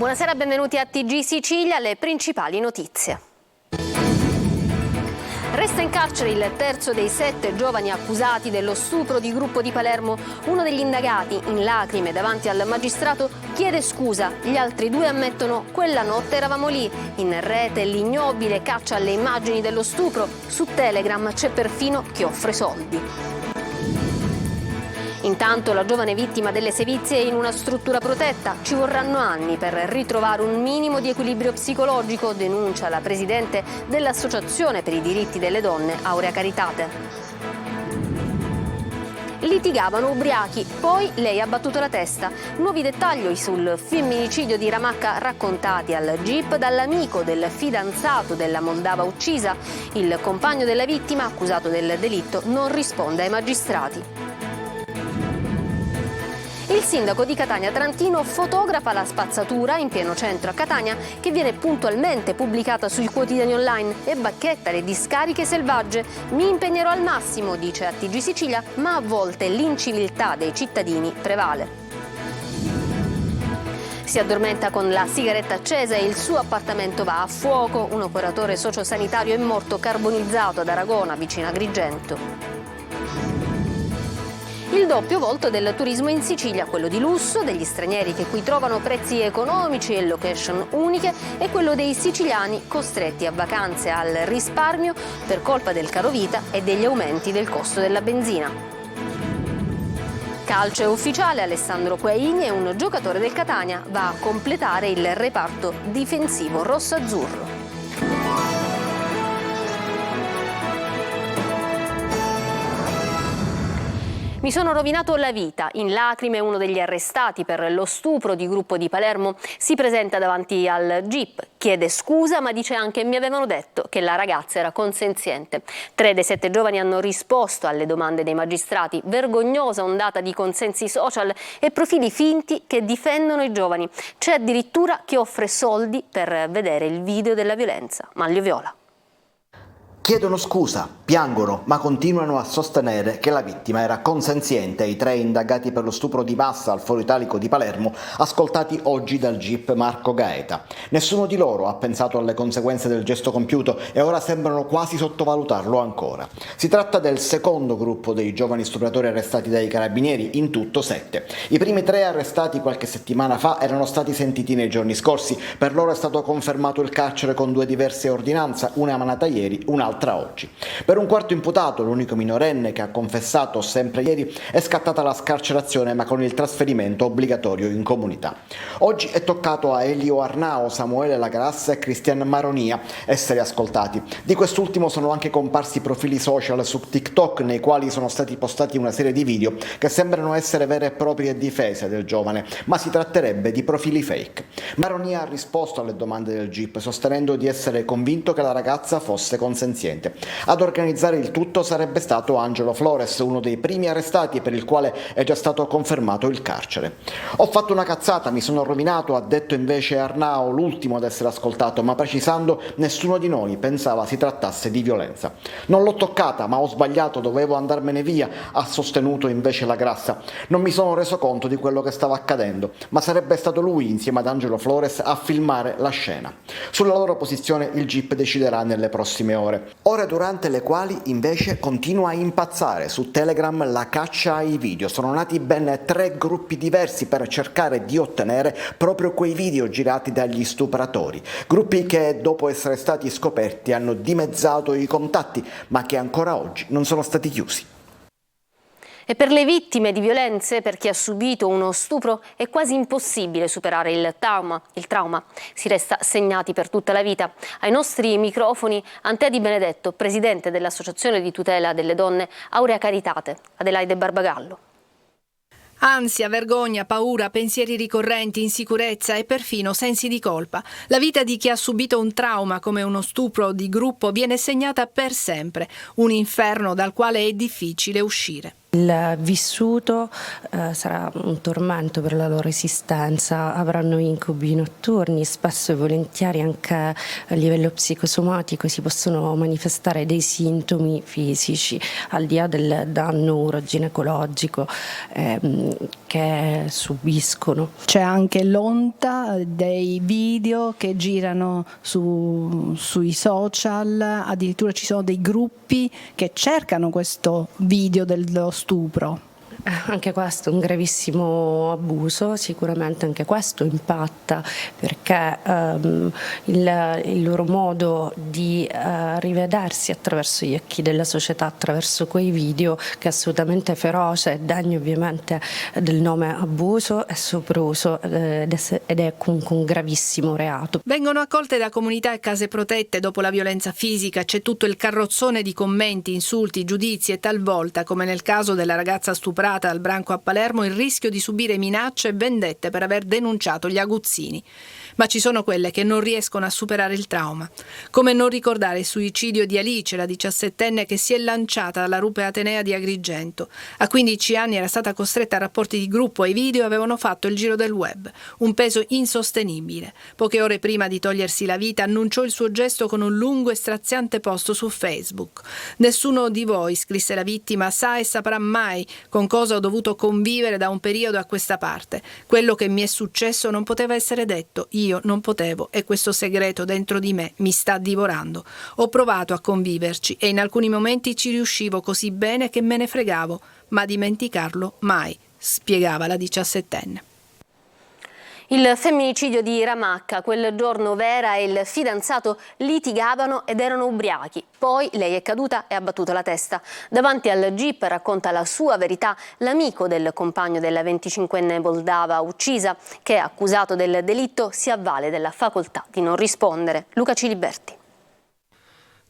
Buonasera, benvenuti a TG Sicilia, le principali notizie. Resta in carcere il terzo dei 7 giovani accusati dello stupro di Gruppo di Palermo. Uno degli indagati, in lacrime davanti al magistrato, chiede scusa. Gli altri 2 ammettono: quella notte eravamo lì. In rete l'ignobile caccia alle immagini dello stupro. Su Telegram c'è perfino chi offre soldi. Intanto la giovane vittima delle sevizie è in una struttura protetta. Ci vorranno anni per ritrovare un minimo di equilibrio psicologico, denuncia la presidente dell'Associazione per i diritti delle donne, Aurea Caritate. Litigavano ubriachi, poi lei ha battuto la testa. Nuovi dettagli sul femminicidio di Ramacca raccontati al GIP dall'amico del fidanzato della moldava uccisa. Il compagno della vittima, accusato del delitto, non risponde ai magistrati. Il sindaco di Catania Trantino fotografa la spazzatura in pieno centro a Catania, che viene puntualmente pubblicata sui quotidiani online, e bacchetta le discariche selvagge. Mi impegnerò al massimo, dice a TG Sicilia, ma a volte l'inciviltà dei cittadini prevale. Si addormenta con la sigaretta accesa e il suo appartamento va a fuoco. Un operatore sociosanitario è morto carbonizzato ad Aragona, vicino a Agrigento. Il doppio volto del turismo in Sicilia, quello di lusso, degli stranieri che qui trovano prezzi economici e location uniche, e quello dei siciliani costretti a vacanze al risparmio per colpa del carovita e degli aumenti del costo della benzina. Calcio è ufficiale: Alessandro Quaini è un giocatore del Catania, va a completare il reparto difensivo rosso-azzurro. Mi sono rovinato la vita. In lacrime uno degli arrestati per lo stupro di Gruppo di Palermo si presenta davanti al GIP, chiede scusa ma dice anche: mi avevano detto che la ragazza era consenziente. 3 dei 7 giovani hanno risposto alle domande dei magistrati. Vergognosa ondata di consensi social e profili finti che difendono i giovani. C'è addirittura chi offre soldi per vedere il video della violenza. Manlio Viola. Chiedono scusa, piangono, ma continuano a sostenere che la vittima era consenziente. I 3 indagati per lo stupro di massa al Foro Italico di Palermo, ascoltati oggi dal GIP Marco Gaeta. Nessuno di loro ha pensato alle conseguenze del gesto compiuto e ora sembrano quasi sottovalutarlo ancora. Si tratta del secondo gruppo dei giovani stupratori arrestati dai carabinieri, in tutto 7. I primi 3 arrestati qualche settimana fa erano stati sentiti nei giorni scorsi. Per loro è stato confermato il carcere con 2 diverse ordinanze, una emanata ieri, un'altra oggi. Per un quarto imputato, l'unico minorenne che ha confessato sempre ieri, è scattata la scarcerazione ma con il trasferimento obbligatorio in comunità. Oggi è toccato a Elio Arnao, Samuele Lagrassa e Cristian Maronia essere ascoltati. Di quest'ultimo sono anche comparsi profili social su TikTok nei quali sono stati postati una serie di video che sembrano essere vere e proprie difese del giovane, ma si tratterebbe di profili fake. Maronia ha risposto alle domande del GIP sostenendo di essere convinto che la ragazza fosse consenziente. Ad organizzare il tutto sarebbe stato Angelo Flores, uno dei primi arrestati, per il quale è già stato confermato il carcere. Ho fatto una cazzata, mi sono rovinato, ha detto invece Arnao, l'ultimo ad essere ascoltato, ma precisando: nessuno di noi pensava si trattasse di violenza. Non l'ho toccata, ma ho sbagliato, dovevo andarmene via, ha sostenuto invece Lagrassa. Non mi sono reso conto di quello che stava accadendo, ma sarebbe stato lui, insieme ad Angelo Flores, a filmare la scena. Sulla loro posizione il GIP deciderà nelle prossime ore. Ore durante le quali invece continua a impazzare su Telegram la caccia ai video. Sono nati ben 3 gruppi diversi per cercare di ottenere proprio quei video girati dagli stupratori. Gruppi che dopo essere stati scoperti hanno dimezzato i contatti, ma che ancora oggi non sono stati chiusi. E per le vittime di violenze, per chi ha subito uno stupro, è quasi impossibile superare il trauma. Si resta segnati per tutta la vita. Ai nostri microfoni Antea Di Benedetto, presidente dell'Associazione di tutela delle donne Aurea Caritate, Adelaide Barbagallo. Ansia, vergogna, paura, pensieri ricorrenti, insicurezza e perfino sensi di colpa. La vita di chi ha subito un trauma come uno stupro di gruppo viene segnata per sempre, un inferno dal quale è difficile uscire. Il vissuto sarà un tormento per la loro esistenza, avranno incubi notturni, spesso e volentieri anche a livello psicosomatico si possono manifestare dei sintomi fisici, al di là del danno uroginecologico che subiscono. C'è anche l'onta dei video che girano sui social, addirittura ci sono dei gruppi che cercano questo video dello stupro. Anche questo è un gravissimo abuso, sicuramente anche questo impatta perché il loro modo di rivedersi attraverso gli occhi della società, attraverso quei video che è assolutamente feroce e degno ovviamente del nome abuso e sopruso ed è comunque un gravissimo reato. Vengono accolte da comunità e case protette dopo la violenza fisica, c'è tutto il carrozzone di commenti, insulti, giudizi e talvolta, come nel caso della ragazza stuprata al branco a Palermo, il rischio di subire minacce e vendette per aver denunciato gli aguzzini. Ma ci sono quelle che non riescono a superare il trauma. Come non ricordare il suicidio di Alice, la 17enne che si è lanciata dalla rupe Atenea di Agrigento. A 15 anni era stata costretta a rapporti di gruppo e i video avevano fatto il giro del web. Un peso insostenibile. Poche ore prima di togliersi la vita annunciò il suo gesto con un lungo e straziante post su Facebook. Nessuno di voi, scrisse la vittima, sa e saprà mai con cosa ho dovuto convivere da un periodo a questa parte. Quello che mi è successo non poteva essere detto. Io non potevo e questo segreto dentro di me mi sta divorando. Ho provato a conviverci e in alcuni momenti ci riuscivo così bene che me ne fregavo, ma dimenticarlo mai, spiegava la 17enne. Il femminicidio di Ramacca, quel giorno Vera e il fidanzato litigavano ed erano ubriachi. Poi lei è caduta e ha battuto la testa. Davanti al GIP racconta la sua verità l'amico del compagno della 25enne moldava uccisa, che accusato del delitto si avvale della facoltà di non rispondere. Luca Ciliberti.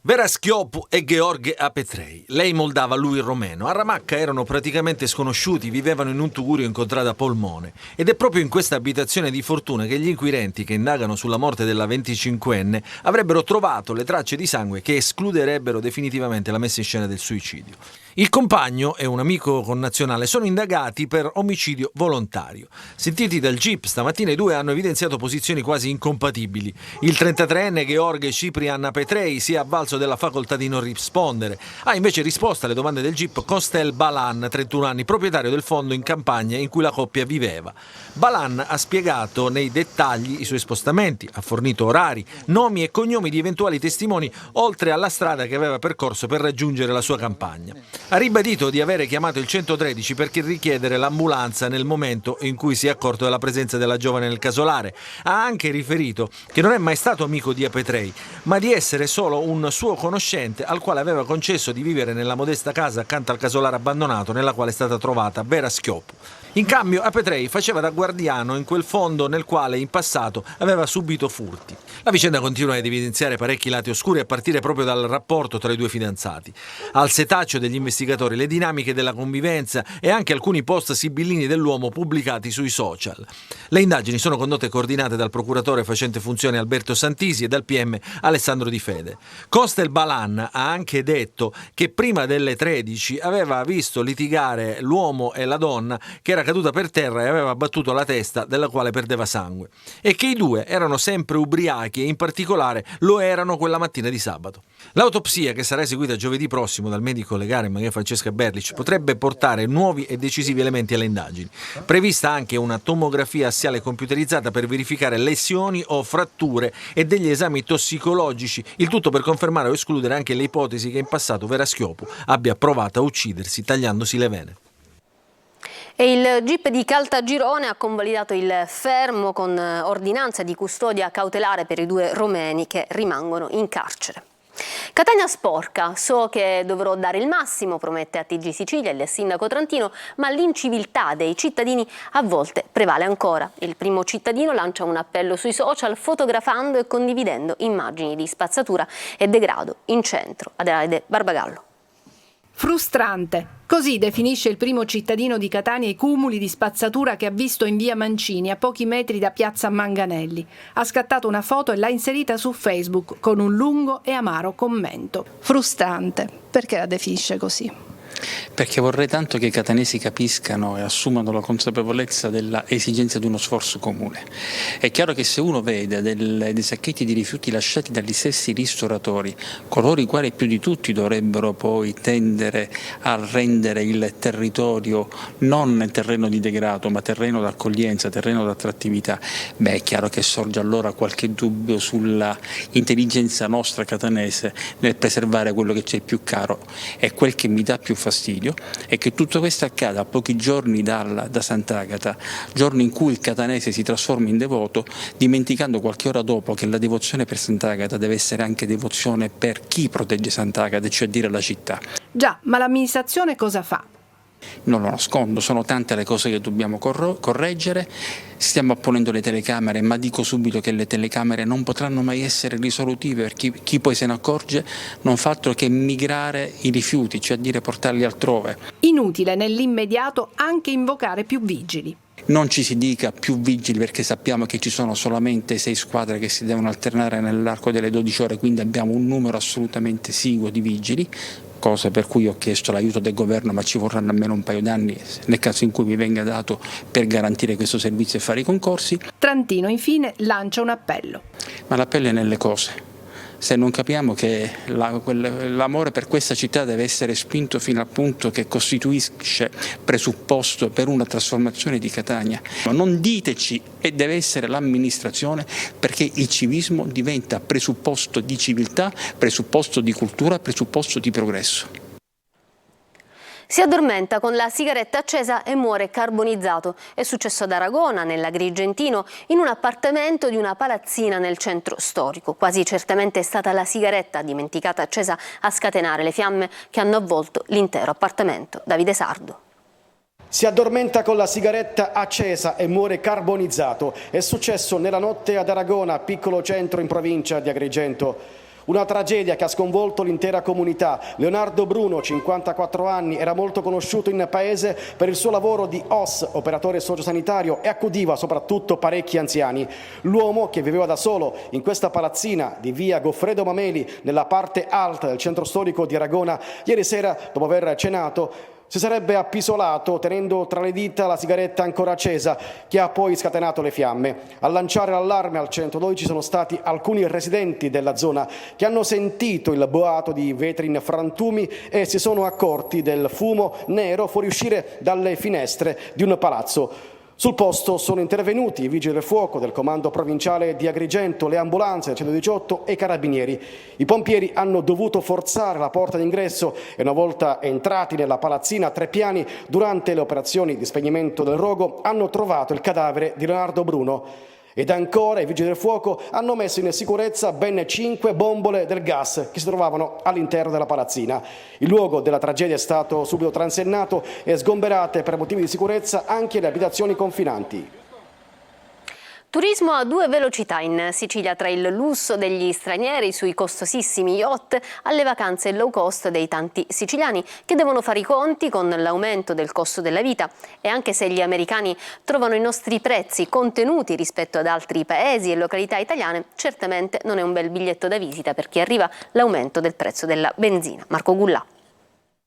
Vera Schiopu e Gheorghe Apetrei, lei moldava, lui il romeno. A Ramacca erano praticamente sconosciuti, vivevano in un tugurio in contrada Polmone. Ed è proprio in questa abitazione di fortuna che gli inquirenti che indagano sulla morte della 25enne avrebbero trovato le tracce di sangue che escluderebbero definitivamente la messa in scena del suicidio. Il compagno e un amico connazionale sono indagati per omicidio volontario. Sentiti dal GIP stamattina i due hanno evidenziato posizioni quasi incompatibili. Il 33enne Gheorghe Ciprian Apetrei si è avvalso della facoltà di non rispondere. Ha invece risposto alle domande del GIP Costel Balan, 31 anni, proprietario del fondo in campagna in cui la coppia viveva. Balan ha spiegato nei dettagli i suoi spostamenti, ha fornito orari, nomi e cognomi di eventuali testimoni, oltre alla strada che aveva percorso per raggiungere la sua campagna. Ha ribadito di avere chiamato il 113 per richiedere l'ambulanza nel momento in cui si è accorto della presenza della giovane nel casolare. Ha anche riferito che non è mai stato amico di Apetrei, ma di essere solo un suo conoscente al quale aveva concesso di vivere nella modesta casa accanto al casolare abbandonato nella quale è stata trovata Vera Schiopu. In cambio Apetrei faceva da guardiano in quel fondo nel quale in passato aveva subito furti. La vicenda continua ad evidenziare parecchi lati oscuri a partire proprio dal rapporto tra i due fidanzati. Al setaccio degli investigatori le dinamiche della convivenza e anche alcuni post sibillini dell'uomo pubblicati sui social. Le indagini sono condotte e coordinate dal procuratore facente funzione Alberto Santisi e dal PM Alessandro Di Fede. Costel Balan ha anche detto che prima delle 13 aveva visto litigare l'uomo e la donna che era caduta per terra e aveva battuto la testa della quale perdeva sangue e che i due erano sempre ubriachi e in particolare lo erano quella mattina di sabato. L'autopsia, che sarà eseguita giovedì prossimo dal medico legale Maria Francesca Berlich, potrebbe portare nuovi e decisivi elementi alle indagini. Prevista anche una tomografia assiale computerizzata per verificare lesioni o fratture e degli esami tossicologici, il tutto per confermare o escludere anche le ipotesi che in passato Vera Schiopu abbia provato a uccidersi tagliandosi le vene. E il GIP di Caltagirone ha convalidato il fermo con ordinanza di custodia cautelare per i due romeni che rimangono in carcere. Catania sporca, so che dovrò dare il massimo, promette a TG Sicilia il sindaco trentino, ma l'inciviltà dei cittadini a volte prevale ancora. Il primo cittadino lancia un appello sui social fotografando e condividendo immagini di spazzatura e degrado in centro. Adelaide Barbagallo. Frustrante. Così definisce il primo cittadino di Catania i cumuli di spazzatura che ha visto in via Mancini, a pochi metri da piazza Manganelli. Ha scattato una foto e l'ha inserita su Facebook con un lungo e amaro commento. Frustrante. Perché la definisce così? Perché vorrei tanto che i catanesi capiscano e assumano la consapevolezza della esigenza di uno sforzo comune. È chiaro che se uno vede dei sacchetti di rifiuti lasciati dagli stessi ristoratori, coloro i quali più di tutti dovrebbero poi tendere a rendere il territorio non terreno di degrado ma terreno d'accoglienza, terreno d'attrattività, è chiaro che sorge allora qualche dubbio sulla intelligenza nostra catanese nel preservare quello che c'è più caro. E quel che mi dà più fastidio è che tutto questo accada a pochi giorni da Sant'Agata, giorno in cui il catanese si trasforma in devoto, dimenticando qualche ora dopo che la devozione per Sant'Agata deve essere anche devozione per chi protegge Sant'Agata, cioè a dire la città. Già, ma l'amministrazione cosa fa? Non lo nascondo, sono tante le cose che dobbiamo correggere, stiamo apponendo le telecamere, ma dico subito che le telecamere non potranno mai essere risolutive, perché chi poi se ne accorge non fa altro che migrare i rifiuti, cioè a dire portarli altrove. Inutile nell'immediato anche invocare più vigili. Non ci si dica più vigili perché sappiamo che ci sono solamente 6 squadre che si devono alternare nell'arco delle 12 ore, quindi abbiamo un numero assolutamente esiguo di vigili, cosa per cui ho chiesto l'aiuto del governo, ma ci vorranno almeno un paio d'anni nel caso in cui mi venga dato per garantire questo servizio e fare i concorsi. Trantino infine lancia un appello. Ma l'appello è nelle cose. Se non capiamo che l'amore per questa città deve essere spinto fino al punto che costituisce presupposto per una trasformazione di Catania, non diteci e deve essere l'amministrazione, perché il civismo diventa presupposto di civiltà, presupposto di cultura, presupposto di progresso. Si addormenta con la sigaretta accesa e muore carbonizzato. È successo ad Aragona, nell'Agrigentino, in un appartamento di una palazzina nel centro storico. Quasi certamente è stata la sigaretta dimenticata accesa a scatenare le fiamme che hanno avvolto l'intero appartamento. Davide Sardo. Si addormenta con la sigaretta accesa e muore carbonizzato. È successo nella notte ad Aragona, piccolo centro in provincia di Agrigento. Una tragedia che ha sconvolto l'intera comunità. Leonardo Bruno, 54 anni, era molto conosciuto in paese per il suo lavoro di OS, operatore sociosanitario, e accudiva soprattutto parecchi anziani. L'uomo, che viveva da solo in questa palazzina di via Goffredo Mameli, nella parte alta del centro storico di Aragona, ieri sera, dopo aver cenato, si sarebbe appisolato tenendo tra le dita la sigaretta ancora accesa, che ha poi scatenato le fiamme. A lanciare l'allarme al 112 sono stati alcuni residenti della zona che hanno sentito il boato di vetri in frantumi e si sono accorti del fumo nero fuoriuscire dalle finestre di un palazzo. Sul posto sono intervenuti i vigili del fuoco del comando provinciale di Agrigento, le ambulanze del 118 e i carabinieri. I pompieri hanno dovuto forzare la porta d'ingresso e una volta entrati nella palazzina a 3 piani, durante le operazioni di spegnimento del rogo, hanno trovato il cadavere di Leonardo Bruno. Ed ancora i vigili del fuoco hanno messo in sicurezza ben 5 bombole del gas che si trovavano all'interno della palazzina. Il luogo della tragedia è stato subito transennato e sgomberate per motivi di sicurezza anche le abitazioni confinanti. Turismo a 2 velocità in Sicilia, tra il lusso degli stranieri sui costosissimi yacht alle vacanze low cost dei tanti siciliani che devono fare i conti con l'aumento del costo della vita. E anche se gli americani trovano i nostri prezzi contenuti rispetto ad altri paesi e località italiane, certamente non è un bel biglietto da visita per chi arriva l'aumento del prezzo della benzina. Marco Gullà.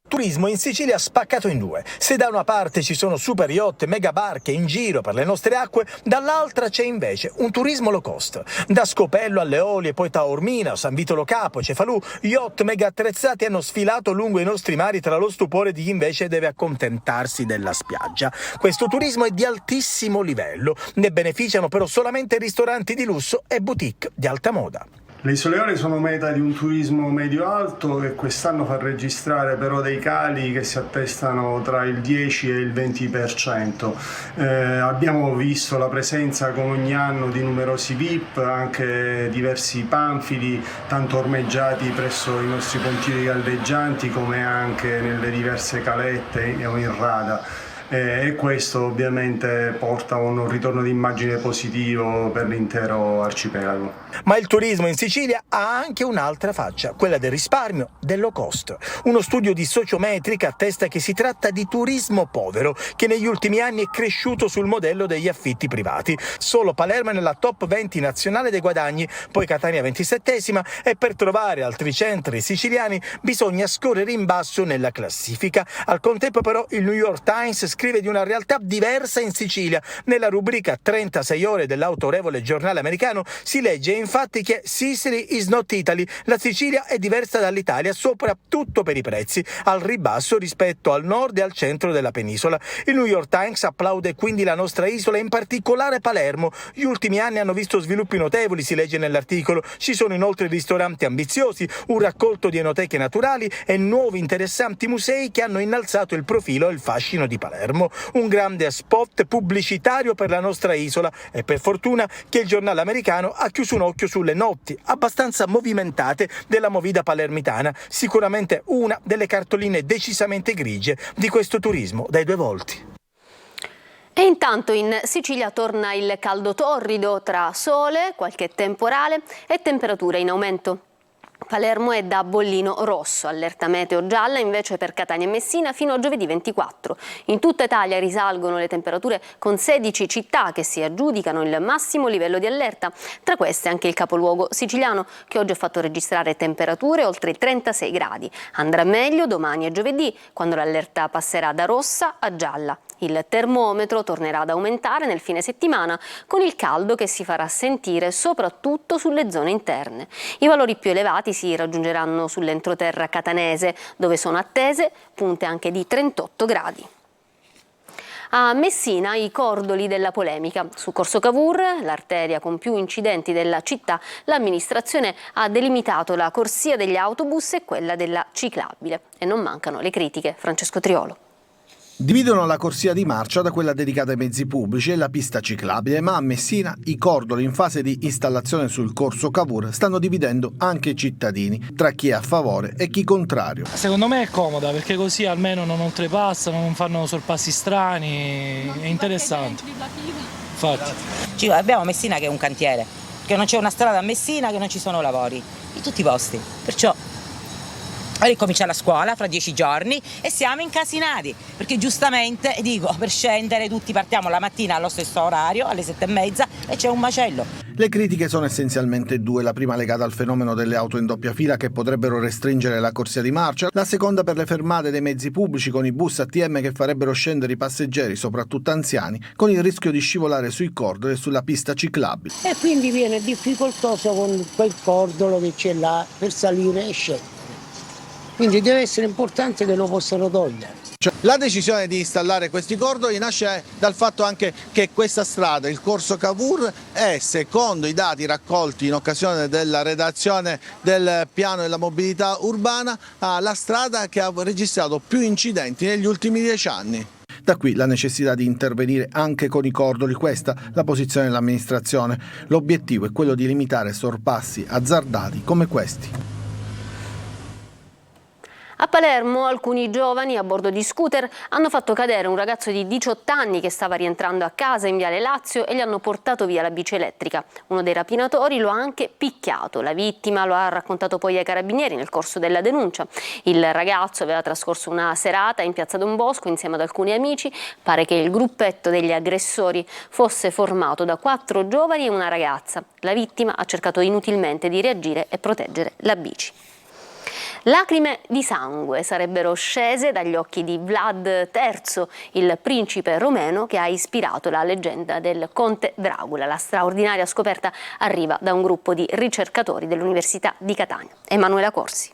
Turismo in Sicilia spaccato in 2. Se da una parte ci sono super yacht, mega barche in giro per le nostre acque, dall'altra c'è invece un turismo low cost. Da Scopello alle Eolie, poi Taormina, San Vito Lo Capo, Cefalù, yacht mega attrezzati hanno sfilato lungo i nostri mari tra lo stupore di chi invece deve accontentarsi della spiaggia. Questo turismo è di altissimo livello, ne beneficiano però solamente ristoranti di lusso e boutique di alta moda. Le Isole Eolie sono meta di un turismo medio-alto che quest'anno fa registrare però dei cali che si attestano tra il 10 e il 20%. Abbiamo visto la presenza come ogni anno di numerosi VIP, anche diversi panfili, tanto ormeggiati presso i nostri pontili galleggianti come anche nelle diverse calette o in rada. e questo ovviamente porta a un ritorno di immagine positivo per l'intero arcipelago. Ma il turismo in Sicilia ha anche un'altra faccia, quella del risparmio, del low cost. Uno studio di Sociometrica attesta che si tratta di turismo povero, che negli ultimi anni è cresciuto sul modello degli affitti privati. Solo Palermo è nella top 20 nazionale dei guadagni, poi Catania 27esima, e per trovare altri centri siciliani bisogna scorrere in basso nella classifica. Al contempo però il New York Times scrive di una realtà diversa in Sicilia. Nella rubrica 36 ore dell'autorevole giornale americano si legge infatti che Sicily is not Italy, la Sicilia è diversa dall'Italia soprattutto per i prezzi, al ribasso rispetto al nord e al centro della penisola. Il New York Times applaude quindi la nostra isola, in particolare Palermo. Gli ultimi anni hanno visto sviluppi notevoli, si legge nell'articolo. Ci sono inoltre ristoranti ambiziosi, un raccolto di enoteche naturali e nuovi interessanti musei che hanno innalzato il profilo e il fascino di Palermo. Un grande spot pubblicitario per la nostra isola, e per fortuna che il giornale americano ha chiuso un occhio sulle notti abbastanza movimentate della movida palermitana, sicuramente una delle cartoline decisamente grigie di questo turismo dai due volti. E intanto in Sicilia torna il caldo torrido tra sole, qualche temporale e temperature in aumento. Palermo è da bollino rosso, allerta meteo gialla invece per Catania e Messina fino a giovedì 24. In tutta Italia risalgono le temperature con 16 città che si aggiudicano il massimo livello di allerta, tra queste anche il capoluogo siciliano che oggi ha fatto registrare temperature oltre i 36 gradi. Andrà meglio domani e giovedì quando l'allerta passerà da rossa a gialla. Il termometro tornerà ad aumentare nel fine settimana con il caldo che si farà sentire soprattutto sulle zone interne. I valori più elevati si raggiungeranno sull'entroterra catanese, dove sono attese punte anche di 38 gradi. A Messina i cordoli della polemica. Su Corso Cavour, l'arteria con più incidenti della città, l'amministrazione ha delimitato la corsia degli autobus e quella della ciclabile. E non mancano le critiche. Francesco Triolo. Dividono la corsia di marcia da quella dedicata ai mezzi pubblici e la pista ciclabile, ma a Messina i cordoli in fase di installazione sul Corso Cavour stanno dividendo anche i cittadini tra chi è a favore e chi contrario. Secondo me è comoda perché così almeno non oltrepassano, non fanno sorpassi strani, è interessante. Infatti. Abbiamo Messina che è un cantiere, che non c'è una strada a Messina, che non ci sono lavori, in tutti i posti, perciò ricomincia la scuola fra 10 giorni e siamo incasinati, perché giustamente dico, per scendere tutti partiamo la mattina allo stesso orario, alle 7:30, e c'è un macello. Le critiche sono essenzialmente due, la prima legata al fenomeno delle auto in doppia fila che potrebbero restringere la corsia di marcia, la seconda per le fermate dei mezzi pubblici con i bus ATM che farebbero scendere i passeggeri, soprattutto anziani, con il rischio di scivolare sui cordoli e sulla pista ciclabile. E quindi viene difficoltoso con quel cordolo che c'è là per salire e scendere. Quindi deve essere importante che lo possano togliere. La decisione di installare questi cordoli nasce dal fatto anche che questa strada, il Corso Cavour, è, secondo i dati raccolti in occasione della redazione del piano della mobilità urbana, la strada che ha registrato più incidenti negli ultimi 10 anni. Da qui la necessità di intervenire anche con i cordoli, questa la posizione dell'amministrazione. L'obiettivo è quello di limitare sorpassi azzardati come questi. A Palermo alcuni giovani a bordo di scooter hanno fatto cadere un ragazzo di 18 anni che stava rientrando a casa in Viale Lazio e gli hanno portato via la bici elettrica. Uno dei rapinatori lo ha anche picchiato. La vittima lo ha raccontato poi ai carabinieri nel corso della denuncia. Il ragazzo aveva trascorso una serata in piazza Don Bosco insieme ad alcuni amici. Pare che il gruppetto degli aggressori fosse formato da 4 giovani e una ragazza. La vittima ha cercato inutilmente di reagire e proteggere la bici. Lacrime di sangue sarebbero scese dagli occhi di Vlad III, il principe romeno che ha ispirato la leggenda del conte Dracula. La straordinaria scoperta arriva da un gruppo di ricercatori dell'Università di Catania. Emanuela Corsi.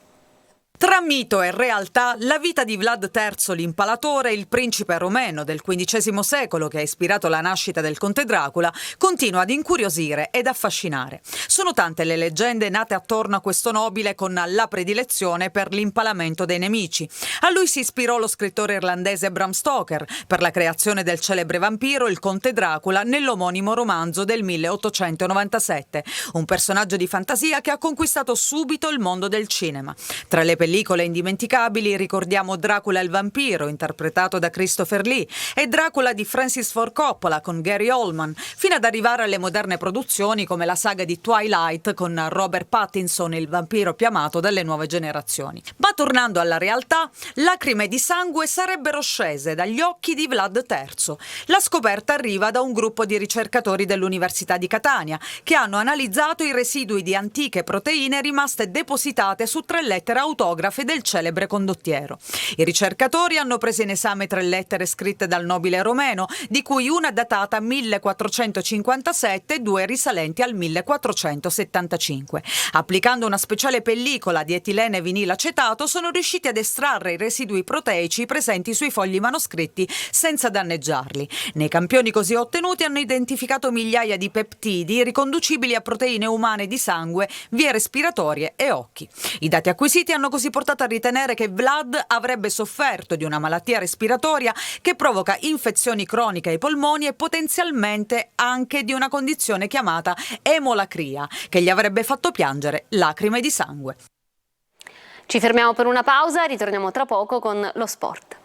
Tra mito e realtà, la vita di Vlad III l'Impalatore, il principe romeno del XV secolo che ha ispirato la nascita del conte Dracula, continua ad incuriosire ed affascinare. Sono tante le leggende nate attorno a questo nobile con la predilezione per l'impalamento dei nemici. A lui si ispirò lo scrittore irlandese Bram Stoker per la creazione del celebre vampiro il conte Dracula nell'omonimo romanzo del 1897, un personaggio di fantasia che ha conquistato subito il mondo del cinema. Tra le pellicole pellicole indimenticabili ricordiamo Dracula il vampiro, interpretato da Christopher Lee, e Dracula di Francis Ford Coppola con Gary Oldman, fino ad arrivare alle moderne produzioni come la saga di Twilight con Robert Pattinson, il vampiro più amato delle nuove generazioni. Ma tornando alla realtà, lacrime di sangue sarebbero scese dagli occhi di Vlad III. La scoperta arriva da un gruppo di ricercatori dell'Università di Catania che hanno analizzato i residui di antiche proteine rimaste depositate su 3 lettere autografe del celebre condottiero. I ricercatori hanno preso in esame 3 lettere scritte dal nobile romeno, di cui una datata 1457 e 2 risalenti al 1475. Applicando una speciale pellicola di etilene vinilacetato sono riusciti ad estrarre i residui proteici presenti sui fogli manoscritti senza danneggiarli. Nei campioni così ottenuti hanno identificato migliaia di peptidi riconducibili a proteine umane di sangue, vie respiratorie e occhi. I dati acquisiti hanno così portato a ritenere che Vlad avrebbe sofferto di una malattia respiratoria che provoca infezioni croniche ai polmoni e potenzialmente anche di una condizione chiamata emolacria, che gli avrebbe fatto piangere lacrime di sangue. Ci fermiamo per una pausa, ritorniamo tra poco con lo sport.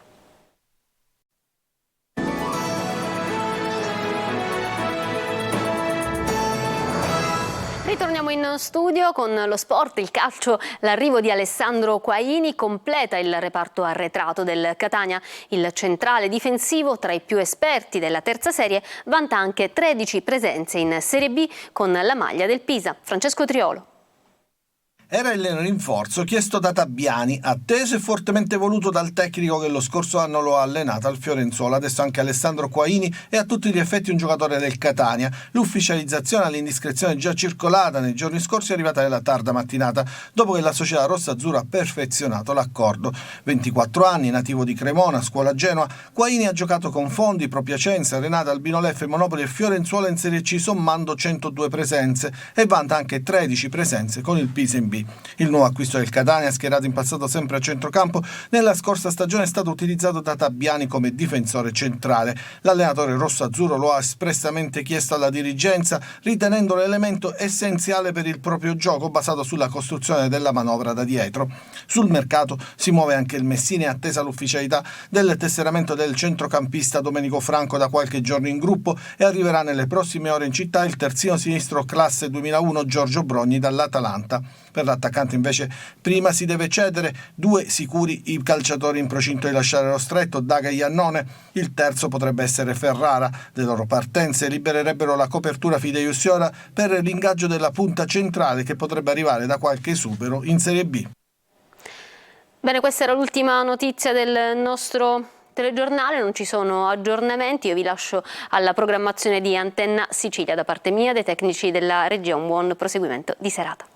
Ritorniamo in studio con lo sport, il calcio. L'arrivo di Alessandro Quaini completa il reparto arretrato del Catania. Il centrale difensivo, tra i più esperti della terza serie, vanta anche 13 presenze in Serie B con la maglia del Pisa. Francesco Triolo. Era il rinforzo chiesto da Tabbiani, atteso e fortemente voluto dal tecnico che lo scorso anno lo ha allenato al Fiorenzuola. Adesso anche Alessandro Quaini è a tutti gli effetti un giocatore del Catania. L'ufficializzazione all'indiscrezione già circolata nei giorni scorsi è arrivata nella tarda mattinata, dopo che la società rossa-azzurra ha perfezionato l'accordo. 24 anni, nativo di Cremona, scuola Genoa, Quaini ha giocato con Fondi, Pro Piacenza, Renata, Albino Leffe, Monopoli e Fiorenzuola in Serie C, sommando 102 presenze, e vanta anche 13 presenze con il Pisa in B. Il nuovo acquisto del Catania, schierato in passato sempre a centrocampo, nella scorsa stagione è stato utilizzato da Tabbiani come difensore centrale. L'allenatore rosso-azzurro lo ha espressamente chiesto alla dirigenza, ritenendolo elemento essenziale per il proprio gioco basato sulla costruzione della manovra da dietro. Sul mercato si muove anche il Messina, attesa l'ufficialità del tesseramento del centrocampista Domenico Franco da qualche giorno in gruppo, e arriverà nelle prossime ore in città il terzino sinistro classe 2001 Giorgio Brogni dall'Atalanta. Per l'attaccante invece prima si deve cedere 2 sicuri i calciatori in procinto di lasciare lo stretto, Daga e Iannone. Il terzo potrebbe essere Ferrara. Le loro partenze libererebbero la copertura Fideiussiora per l'ingaggio della punta centrale, che potrebbe arrivare da qualche esubero in Serie B. Bene, questa era l'ultima notizia del nostro telegiornale, non ci sono aggiornamenti. Io vi lascio alla programmazione di Antenna Sicilia. Da parte mia, dei tecnici della regia, un buon proseguimento di serata.